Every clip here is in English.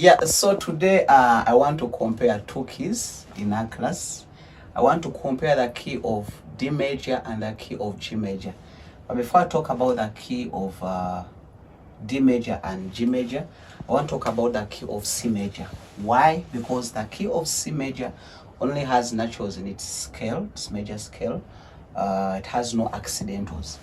Yeah, so today I want to compare two keys in our class. I want to compare the key of D major and the key of G major. But before I talk about the key of D major and G major, I want to talk about the key of C major. Why? Because the key of C major only has naturals in its scale, its major scale. It has no accidentals.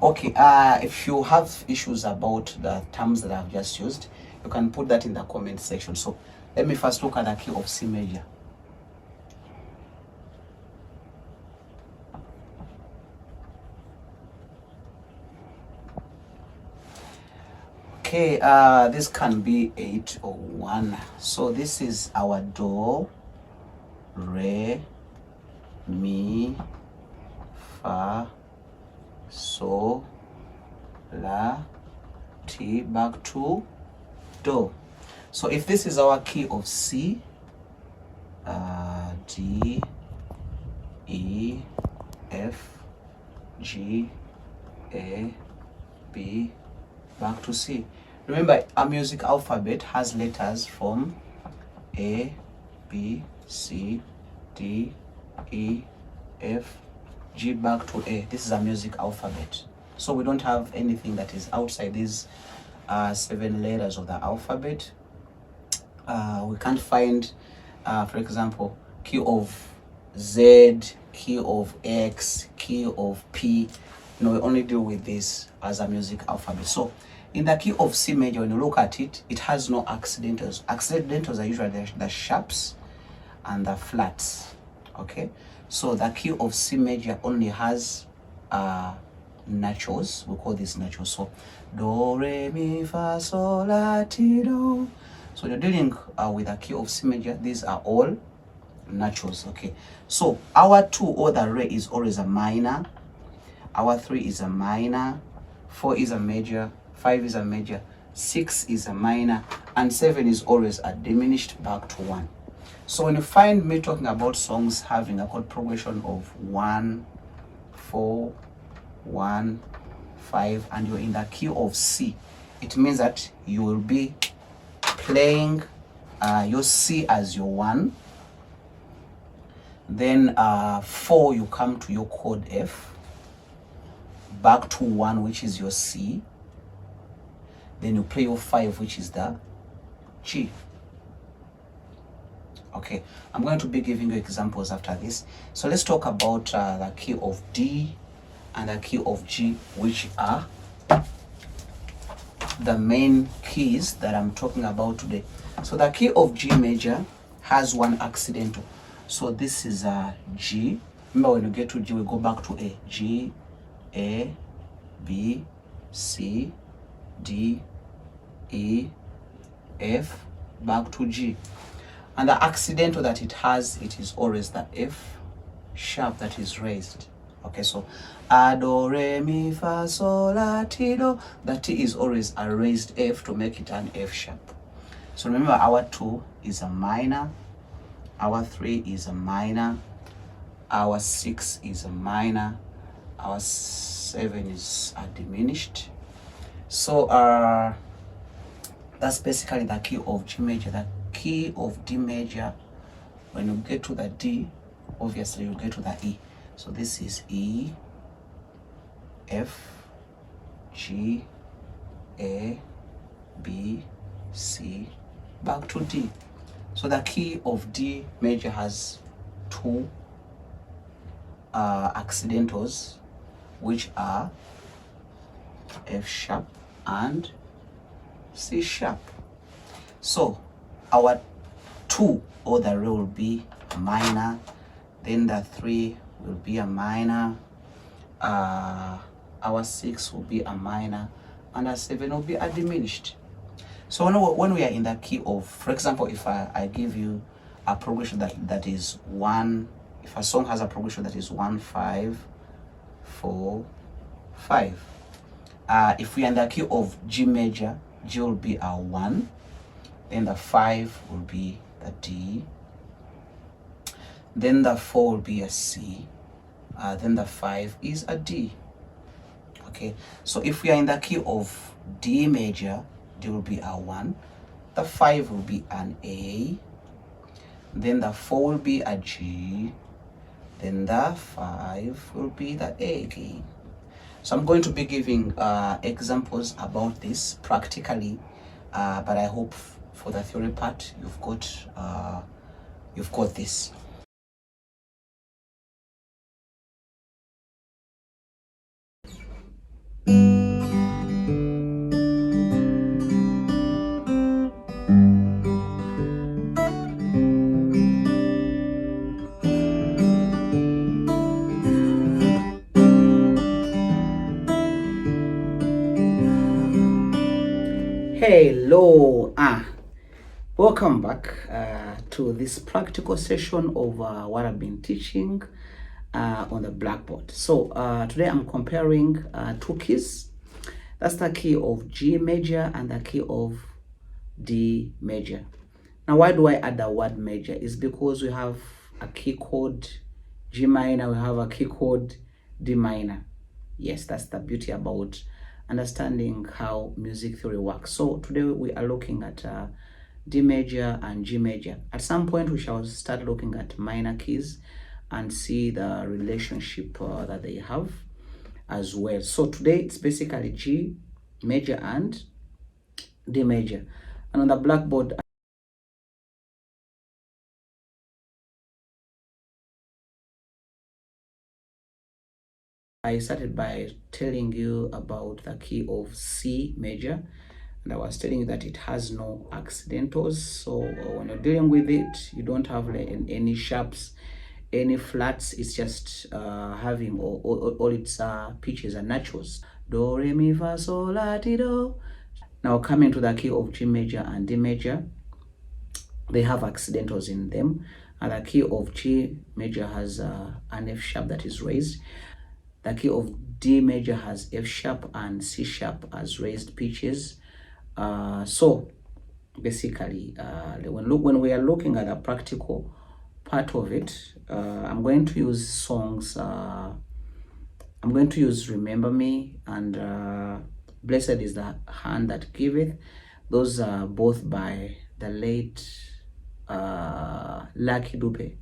Okay, if you have issues about the terms that I've just used, you can put that in the comment section. So let me first look at the key of C major. Okay, this can be 8 or 1. So this is our do, re, mi, fa, so, la, ti, back to do. So if this is our key of C, D, E, F, G, A, B, back to C. Remember, our music alphabet has letters from A, B, C, D, E, F, G, back to A. This is a music alphabet. So we don't have anything that is outside these 7 letters of the alphabet. We can't find, for example, key of Z, key of X, key of P. No, we only deal with this as a music alphabet. So in the key of C major, when you look at it, it has no accidentals. Accidentals are usually the sharps and the flats. Okay, so the key of C major only has naturals. We call this naturals. So do, re, mi, fa, sol, la, ti, do. So you're dealing with a key of C major. These are all naturals. Okay, so our 2 or the re is always a minor. Our 3 is a minor. 4 is a major. 5 is a major. 6 is a minor, and 7 is always a diminished back to 1. So when you find me talking about songs having a chord progression of 1, 4, 1, 5, and you're in the key of C, it means that you will be playing your C as your 1. Then 4, you come to your chord F, back to 1, which is your C. Then you play your 5, which is the G. Okay, I'm going to be giving you examples after this. So let's talk about the key of D and the key of G, which are the main keys that I'm talking about today. So the key of G major has one accidental. So this is a G. Remember, when you get to G, we go back to A. G, A, B, C, D, E, F, back to G. And the accidental that it has, it is always the F sharp that is raised. Okay, so a, do, re, mi, fa, sol, la, ti, do. The T is always a raised F to make it an F sharp. So remember, our 2 is a minor. Our 3 is a minor. Our 6 is a minor. Our 7 is a diminished. So that's basically the key of G major. The key of D major, when you get to the D, obviously you get to the E. So this is E, F, G, A, B, C, back to D. So the key of D major has 2 accidentals, which are F sharp and C sharp. So our 2 or the re will be a minor, then the 3 will be a minor, our 6 will be a minor, and our 7 will be a diminished. So when we are in the key of, for example, if I give you a progression that is 1, if a song has a progression that is 1, 5, 4, 5. If we are in the key of G major, G will be a 1, then the 5 will be the D, then the 4 will be a C, then the 5 is a D. Okay, so if we are in the key of D major, D will be a 1, the 5 will be an A, then the 4 will be a G, then the 5 will be the A again. So I'm going to be giving examples about this practically, but I hope for the theory part you've got this. Hello, welcome back to this practical session of what I've been teaching on the blackboard. So today I'm comparing two keys. That's the key of G major and the key of D major. Now, why do I add the word major? Is because we have a key called G minor, we have a key called D minor. Yes, that's the beauty about understanding how music theory works. So today we are looking at D major and G major. At some point we shall start looking at minor keys and see the relationship that they have as well. So today it's basically G major and D major. And on the blackboard I started by telling you about the key of C major, and I was telling you that it has no accidentals. So when you're dealing with it, you don't have any sharps, any flats. It's just having all its pitches and naturals. Do, re, mi, fa, sol, la, ti, do. Now coming to the key of G major and D major, they have accidentals in them. And the key of G major has an F sharp that is raised. The key of D major has F sharp and C sharp as raised pitches. So basically, when we are looking at the practical part of it, I'm going to use songs. I'm going to use Remember Me and Blessed is the Hand That Giveth. Those are both by the late Lucky Dube.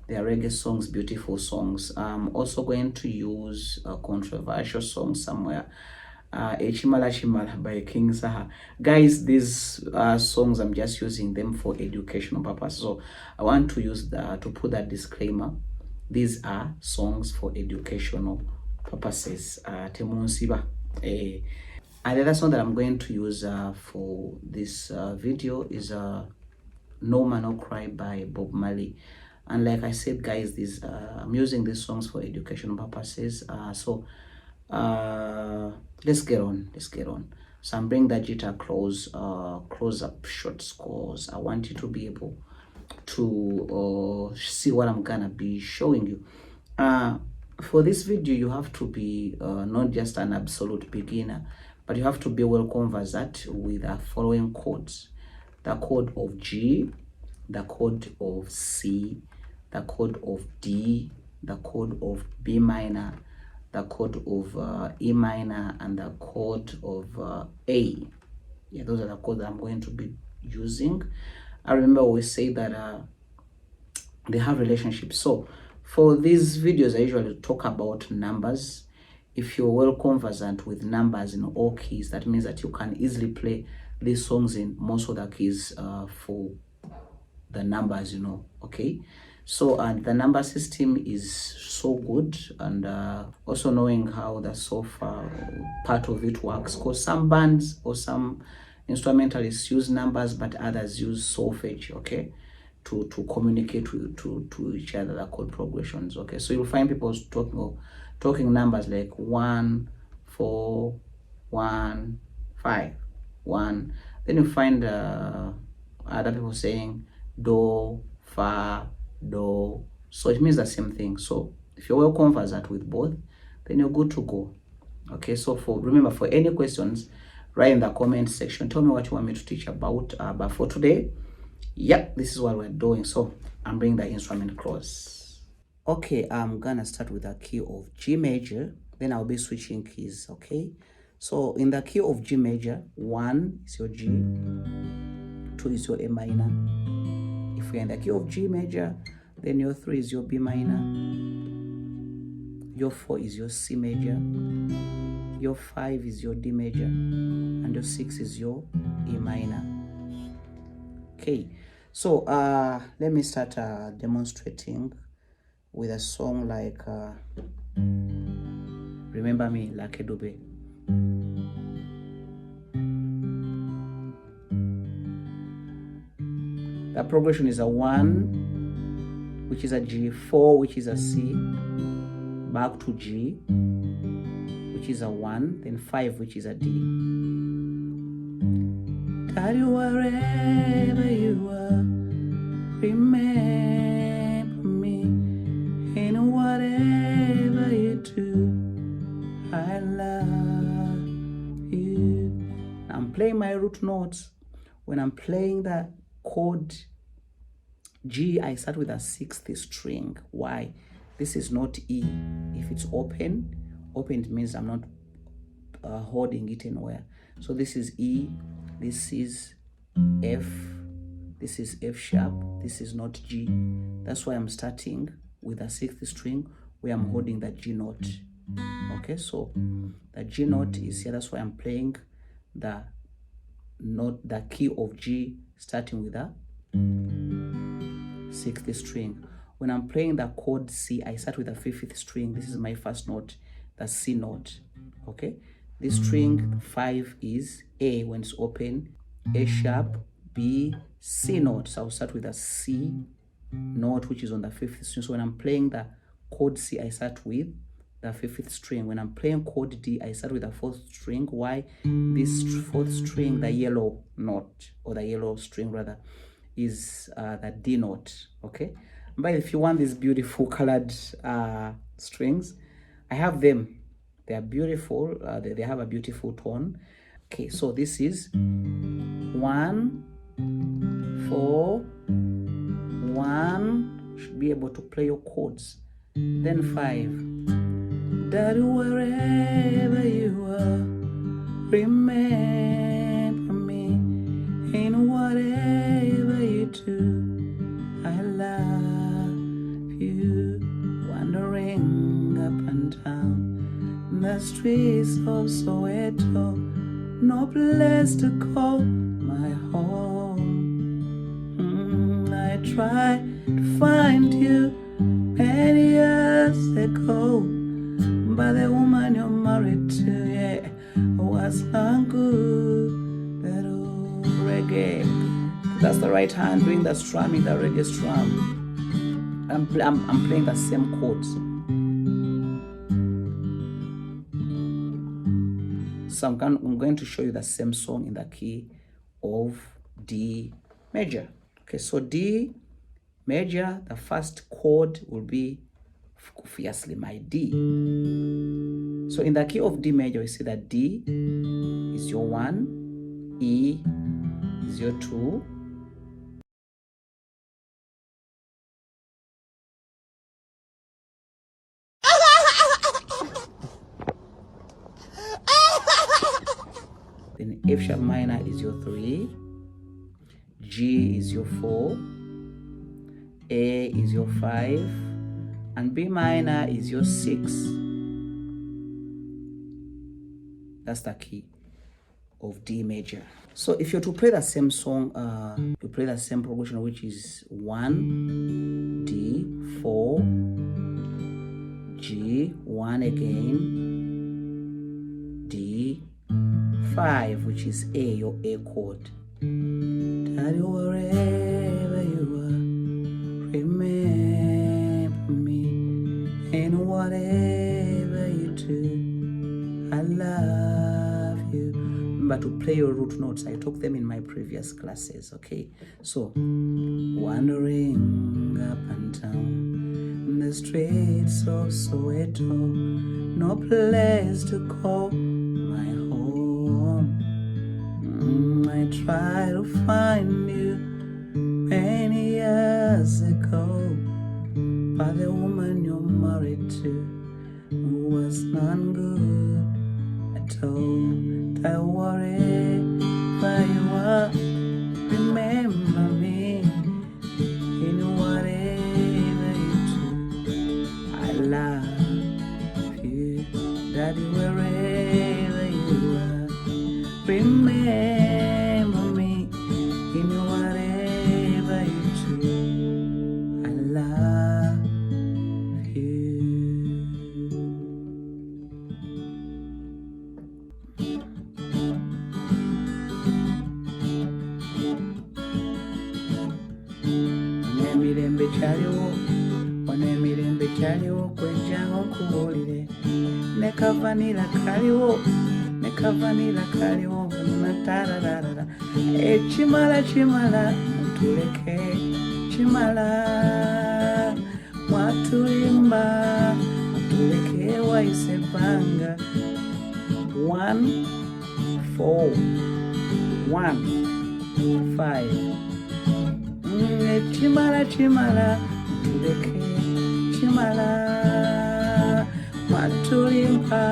They are reggae songs, beautiful songs. I'm also going to use a controversial song somewhere. Echimala Chimala by King Saha. Guys, these songs, I'm just using them for educational purposes. So I want to use to put that disclaimer. These are songs for educational purposes. Temunsiba. And the other song that I'm going to use for this video is No Man No Cry by Bob Marley. And like I said, guys, I'm using these songs for educational purposes. So let's get on. So I'm bringing the guitar close up short scores. I want you to be able to see what I'm gonna be showing you. For this video, you have to be not just an absolute beginner, but you have to be well conversant with the following chords: the chord of G, the chord of C, the chord of D, the chord of B minor, the chord of E minor, and the chord of A. Yeah, those are the chords that I'm going to be using. I remember we say that they have relationships. So for these videos, I usually talk about numbers. If you're well conversant with numbers in all keys, that means that you can easily play these songs in most of the keys for the numbers, okay? So the number system is so good, and also knowing how the software part of it works, because some bands or some instrumentalists use numbers but others use solfege, okay, to communicate to each other, the chord progressions, okay? So you'll find people talking numbers like 1 4 1 5 1. Then you find other people saying do, fa, do. So it means the same thing. So if you're well conversant with both, then you're good to go. Okay, so remember, for any questions, write in the comment section. Tell me what you want me to teach about. But for today, this is what we're doing. So I'm bringing the instrument close. Okay, I'm gonna start with the key of G major. Then I'll be switching keys. Okay, so in the key of G major, 1 is your G, 2 is your A minor. If we're in the key of G major, then your 3 is your B minor, your 4 is your C major, your 5 is your D major, and your 6 is your E minor. Okay, so let me start demonstrating with a song like Remember Me, Lucky Dube. The progression is a 1, which is a G, 4, which is a C, back to G, which is a 1, then 5, which is a D. Daddy, wherever you are, remember me, and whatever you do, I love you. I'm playing my root notes. When I'm playing the chord G, I start with a 6th string. Why? This is not E. If it's open, it means I'm not holding it anywhere. So this is E, this is F, this is F sharp, this is not G. That's why I'm starting with a 6th string where I'm holding the G note. Okay, so the G note is here. That's why I'm playing the note, the key of G, starting with a 6th string. When I'm playing the chord C, I start with a 5th string. This is my first note, the C note. Okay, this string 5 is A when it's open, A sharp, B, C note. So I'll start with a C note, which is on the 5th string. So when I'm playing the chord C, I start with the 5th string. When I'm playing chord D, I start with the 4th string. Why? This 4th string, the yellow note, or the yellow string rather, is the D note. Okay, but if you want these beautiful colored strings, I have them. They are beautiful. They have a beautiful tone. Okay, so this is 1, 4, 1. Should be able to play your chords. Then 5. Daddy, wherever you are, remember me, and whatever you do, I love you. Wandering up and down the streets of Soweto, no place to call my home. I tried to find you many years ago, but the woman you're married to, yeah, was not good at all. Reggae. That's the right hand doing the strumming, the reggae strum. I'm playing the same chords. So I'm going to show you the same song in the key of D major. Okay, so D major, the first chord will be obviously my D. So in the key of D major, you see that D is your 1, E is your 2, then F sharp minor is your 3, G is your 4, A is your 5, and B minor is your 6. That's the key of D major. So if you're to play the same song, you play the same progression, which is 1, D, 4, G, 1 again, D, 5, which is A, your A chord. Daddy, wherever you are, remember me, and whatever you do, I love you. Remember to play your root notes. I took them in my previous classes. Okay, so wandering up and down the streets of Soweto, no place to call my home. I tried to find you many years ago, but the woman you're married to was not good at all. I worry where you are, remember Daddy, wherever you are, remember me in whatever you do. I love you. Emirembe kyaliwo, wano emirembe kyaliwo kwejjango kubuulire, ne kavanira kaliwo, ne kavanira kaliwo natararara. Ekimala kimala mutuleke, kimala mwatulimba mutuleke wayise ebbanga. 1 4 1 5 Chimala chimala mutuleke, chimala mwatulimba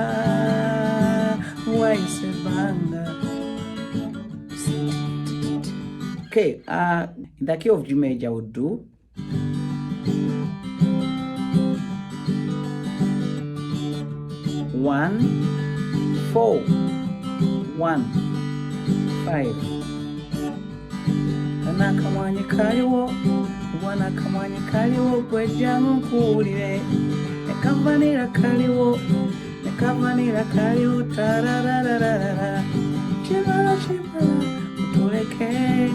wayise ebbanga. Okay, in the key of G major I would do one, 4, 1, 5. Nakamwanyi kaliwo, wana kamwanyi kaliwo kwejjango nkuwulire, ne kavanira kaliwo, ne kavanira kaliwo tararararara. Kimala kimala mutuleke,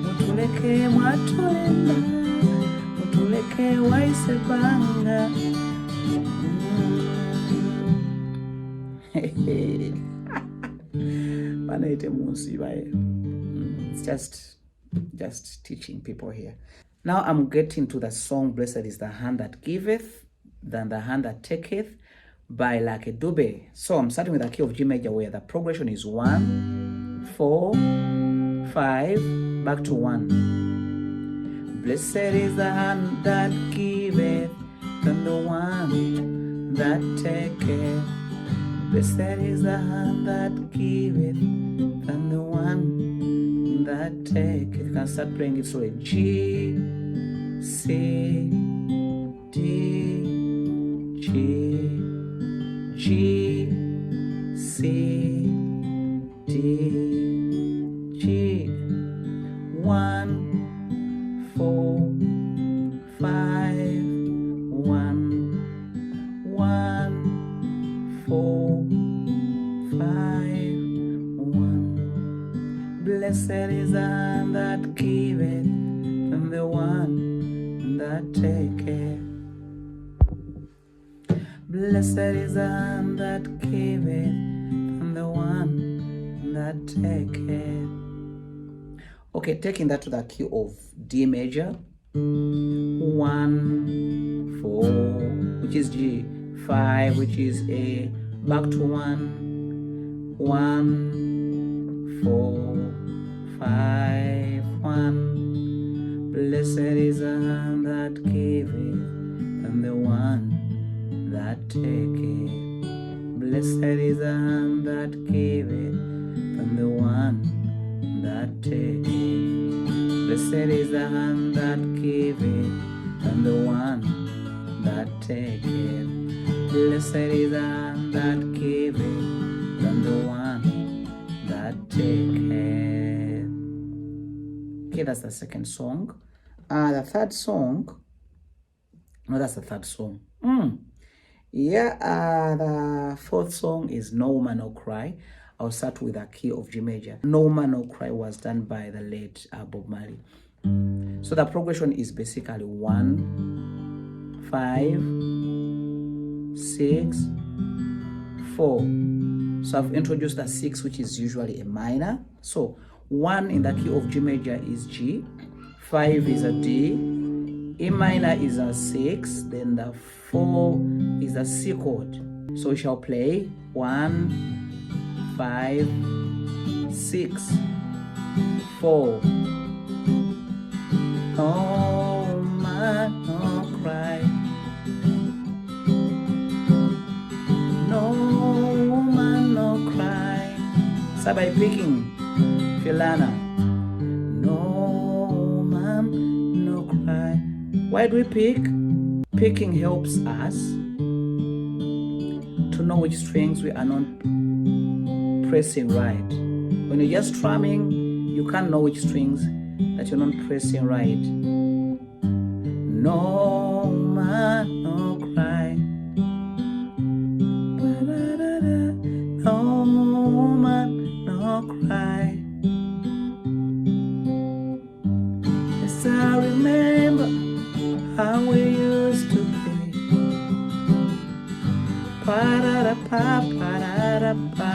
mutuleke mwatulimba, mutuleke wayise ebbanga. Banaite munsi baye. It's just teaching people here. Now I'm getting to the song Blessed is the Hand That Giveth Than the Hand That Taketh by Lucky Dube. So I'm starting with the key of G major where the progression is 1, 4, 5, back to 1. Blessed is the hand that giveth than the one that taketh. Blessed is the hand that giveth than the one that take it. You can start playing it slowly. G, C, D, G, G, C, D, G. 1, 4, 5, 1, 1, 4, 5, 1. Blessed is the hand that giveth, and the one that taketh. Blessed is the hand that giveth, and the one that taketh. Okay, taking that to the key of D major. 1, 4, which is G. 5, which is A. Back to 1, 1, 4, 5, 1. Blessed is the hand that giveth, and the one that taketh. Blessed is the hand that giveth, and the one that taketh. Blessed is the hand that giveth, and the one that taketh. Blessed is the hand that giveth, and the one that taketh. Okay, that's the second song. The third song. No, that's the third song. The fourth song is No Woman No Cry. I'll start with a key of G major. No Woman No Cry was done by the late Bob Marley. So the progression is basically 1, 5, 6, 4. So I've introduced a 6, which is usually a minor. So 1 in the key of G major is G, 5 is a D, E minor is a 6, then the 4 is a C chord. So we shall play 1, 5, 6, 4. No man no cry, no woman no cry. Start by picking Filana. No man no cry. Why do we pick? Picking helps us to know which strings we are not pressing right. When you're just strumming, you can't know which strings that you're not pressing right. No man, no cry. No man, no cry. Yes, I remember how we used to play. Pa-da-da-pa, pa-da-da-pa.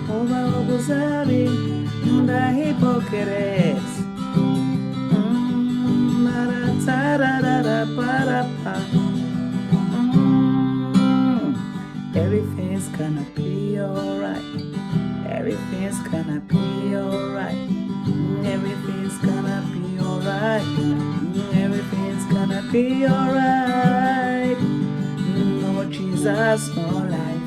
Oba obuzari, nda hipócritas. Everything's gonna be alright. Everything's gonna be alright. Everything's gonna be alright. Everything's gonna be alright. No Jesus, no life.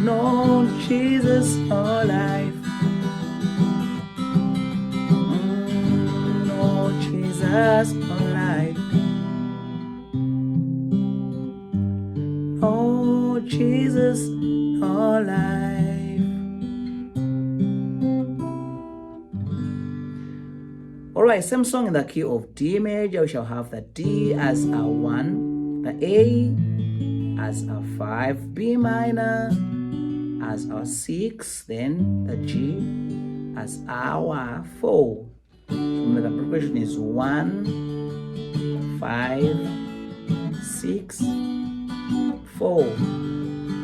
No Jesus, no life. No Jesus, no life. No Jesus, no life. Alright, same song in the key of D major. We shall have the D as a 1, the A as a 5, B minor as our 6, then the G as our 4. So the progression is 1, 5, 6, 4.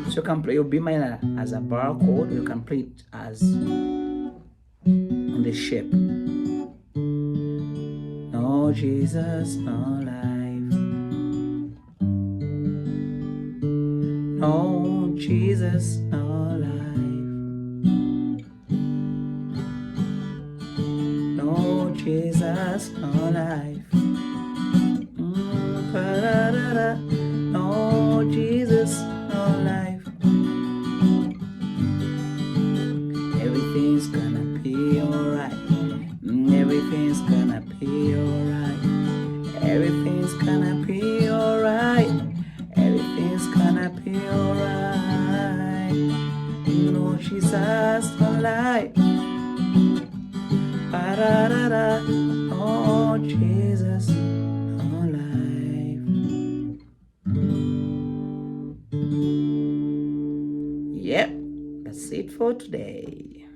So you can play your B minor as a bar chord, you can play it as in the shape. No Jesus, no life. No Jesus, no life. No Jesus, no life. No Jesus, no life. Everything's gonna be alright. Everything's gonna be alright. Everything's gonna be alright. Everything's gonna be alright. No Jesus, no life. Ba-da-da-da. No Jesus, no life. Yep, that's it for today.